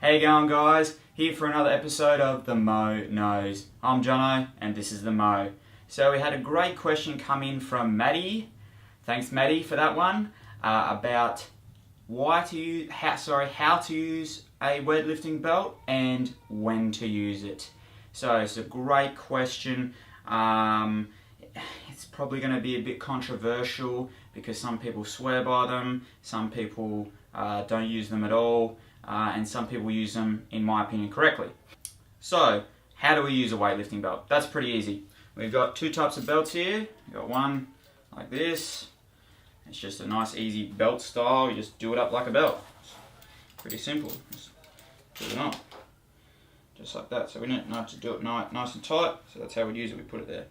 How you going, guys? Here for another episode of The Mo Knows. I'm Jono and this is The Mo. So we had a great question come in from Maddie. Thanks Maddie for that one. About how to use a weightlifting belt and when to use it. So it's a great question. It's probably going to be a bit controversial because some people swear by them, some people don't use them at all, and some people use them, in my opinion, correctly. So, how do we use a weightlifting belt? That's pretty easy. We've got two types of belts here. We've got one like this. It's just a nice easy belt style. You just do it up like a belt. It's pretty simple. Just put it on. Just like that. So we don't have to do it nice and tight. So that's how we'd use it. We put it there.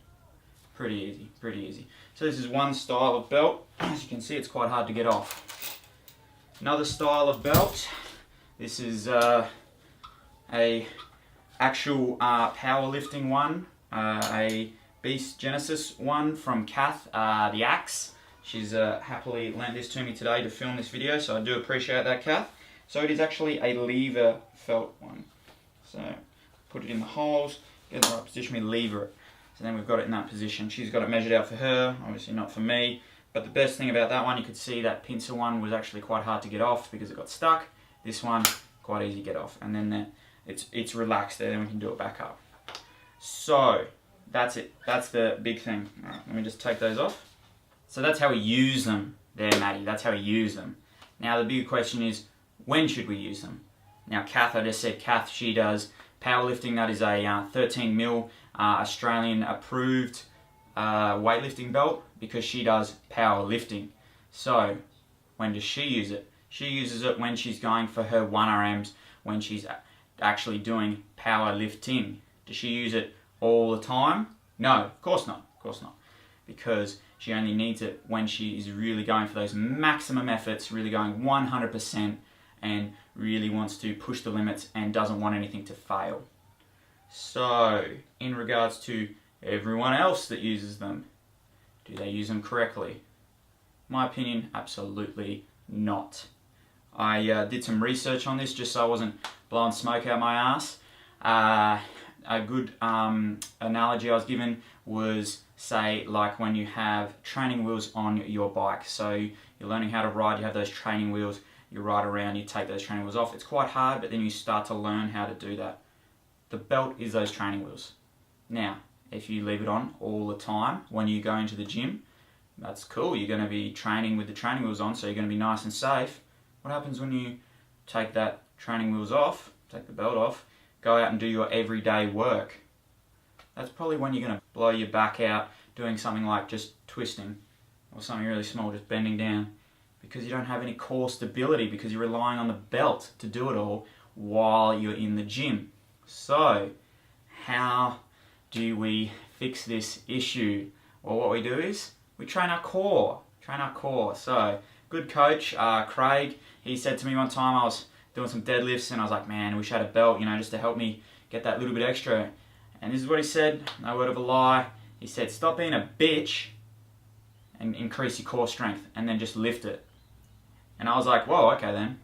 Pretty easy, pretty easy. So this is one style of belt. As you can see, it's quite hard to get off. Another style of belt. This is a actual powerlifting one, a Beast Genesis one from Kath, the Axe. She's happily lent this to me today to film this video, so I do appreciate that, Kath. So it is actually a lever felt one. So put it in the holes, get in the right position, we lever it. So then we've got it in that position. She's got it measured out for her, obviously not for me. But the best thing about that one, you could see that pincer one was actually quite hard to get off because it got stuck. This one, quite easy to get off. And then it's relaxed there, then we can do it back up. So, that's it. That's the big thing. All right, let me just take those off. So that's how we use them there, Maddie. That's how we use them. Now the big question is, when should we use them? Now Kath, I just said Kath, she does powerlifting. That is a 13 mil Australian approved weightlifting belt because she does powerlifting. So when does she use it? She uses it when she's going for her 1RMs, when she's actually doing powerlifting. Does she use it all the time? No, of course not. Of course not. Because she only needs it when she is really going for those maximum efforts, really going 100% and really wants to push the limits and doesn't want anything to fail. So, in regards to everyone else that uses them, do they use them correctly? My opinion, absolutely not. I did some research on this just so I wasn't blowing smoke out my ass. A good analogy I was given was, say, like when you have training wheels on your bike. So you're learning how to ride, you have those training wheels, you ride around, you take those training wheels off. It's quite hard, but then you start to learn how to do that. The belt is those training wheels. Now, if you leave it on all the time when you go into the gym, that's cool. You're going to be training with the training wheels on, so you're going to be nice and safe. What happens when you take that training wheels off, take the belt off, go out and do your everyday work? That's probably when you're going to blow your back out doing something like just twisting or something really small, just bending down, because you don't have any core stability because you're relying on the belt to do it all while you're in the gym. So, how do we fix this issue? Well, what we do is we train our core. So, good coach, Craig, he said to me one time, I was doing some deadlifts and I was like, man, I wish I had a belt, just to help me get that little bit extra. And this is what he said, no word of a lie. He said, stop being a bitch and increase your core strength and then just lift it. And I was like, whoa, okay then.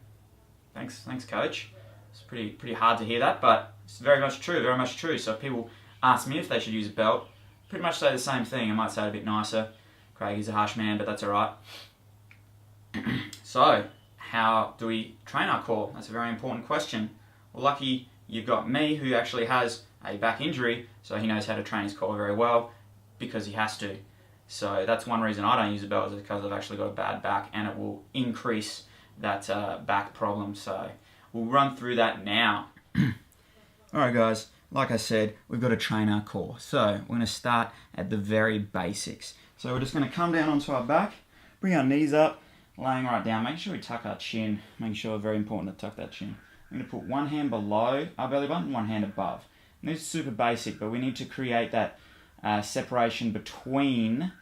Thanks coach. It's pretty hard to hear that, but it's very much true. So if people ask me if they should use a belt, pretty much say the same thing. I might say it a bit nicer. Craig is a harsh man, but that's alright. So, how do we train our core? That's a very important question. Well, lucky you've got me, who actually has a back injury, so he knows how to train his core very well because he has to. So that's one reason I don't use a belt, is because I've actually got a bad back and it will increase that back problem. So we'll run through that now. Alright guys, like I said, we've got to train our core. So we're going to start at the very basics. So we're just going to come down onto our back, bring our knees up, laying right down. Make sure we tuck our chin. Make sure, very important to tuck that chin. I'm going to put one hand below our belly button, one hand above. And this is super basic, but we need to create that separation between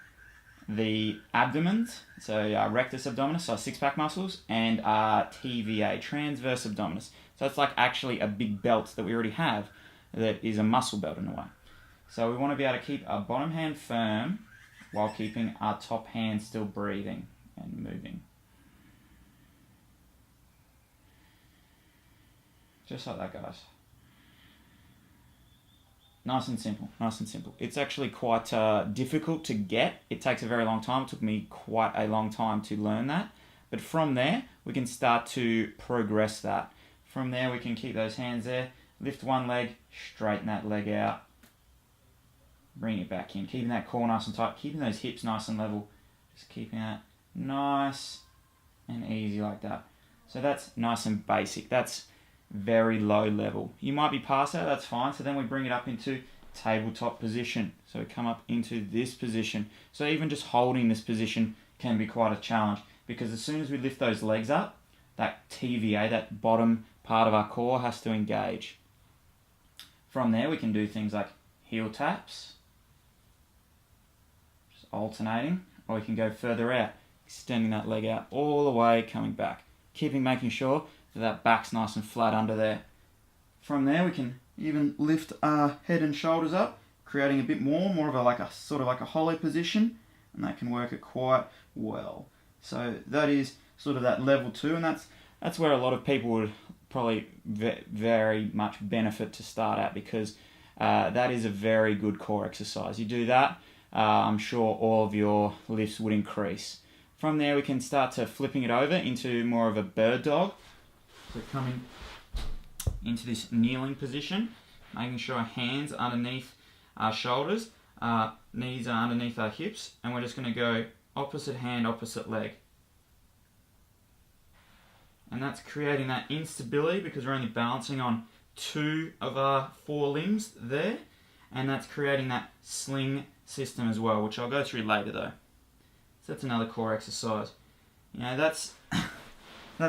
the abdomen, so our rectus abdominis, so our six-pack muscles, and our TVA, transverse abdominis. So it's like actually a big belt that we already have that is a muscle belt in a way. So we want to be able to keep our bottom hand firm while keeping our top hand still breathing and moving. Just like that, guys. Nice and simple, nice and simple. It's actually quite difficult to get. It takes a very long time. It took me quite a long time to learn that. But from there, we can start to progress that. From there, we can keep those hands there. Lift one leg, straighten that leg out. Bring it back in, keeping that core nice and tight, keeping those hips nice and level. Just keeping that nice and easy like that. So that's nice and basic. That's very low level. You might be past that, that's fine. So then we bring it up into tabletop position. So we come up into this position. So even just holding this position can be quite a challenge, because as soon as we lift those legs up, that TVA, that bottom part of our core, has to engage. From there, we can do things like heel taps, just alternating, or we can go further out, extending that leg out all the way, coming back, making sure that that back's nice and flat under there. From there, we can even lift our head and shoulders up, creating a bit more of a sort of like a hollow position, and that can work it quite well. So that is sort of that level 2, and that's where a lot of people would probably very much benefit to start at, because that is a very good core exercise. You do that, I'm sure all of your lifts would increase. From there, we can start to flipping it over into more of a bird dog. So coming into this kneeling position, making sure our hands are underneath our shoulders, our knees are underneath our hips, and we're just going to go opposite hand, opposite leg. And that's creating that instability, because we're only balancing on 2 of our 4 limbs there, and that's creating that sling system as well, which I'll go through later though. So that's another core exercise. You know, that's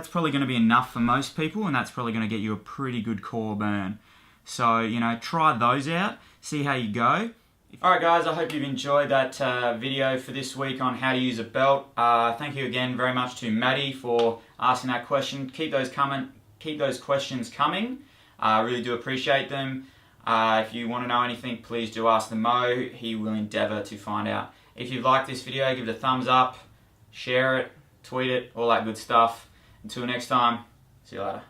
probably going to be enough for most people, and that's probably going to get you a pretty good core burn. So, you know, try those out, see how you go. Alright guys, I hope you've enjoyed that video for this week on how to use a belt. Thank you again very much to Maddie for asking that question. Keep those questions coming. I really do appreciate them. If you want to know anything, please do ask the Mo. He will endeavour to find out. If you've liked this video, give it a thumbs up, share it, tweet it, all that good stuff. Until next time, see you later.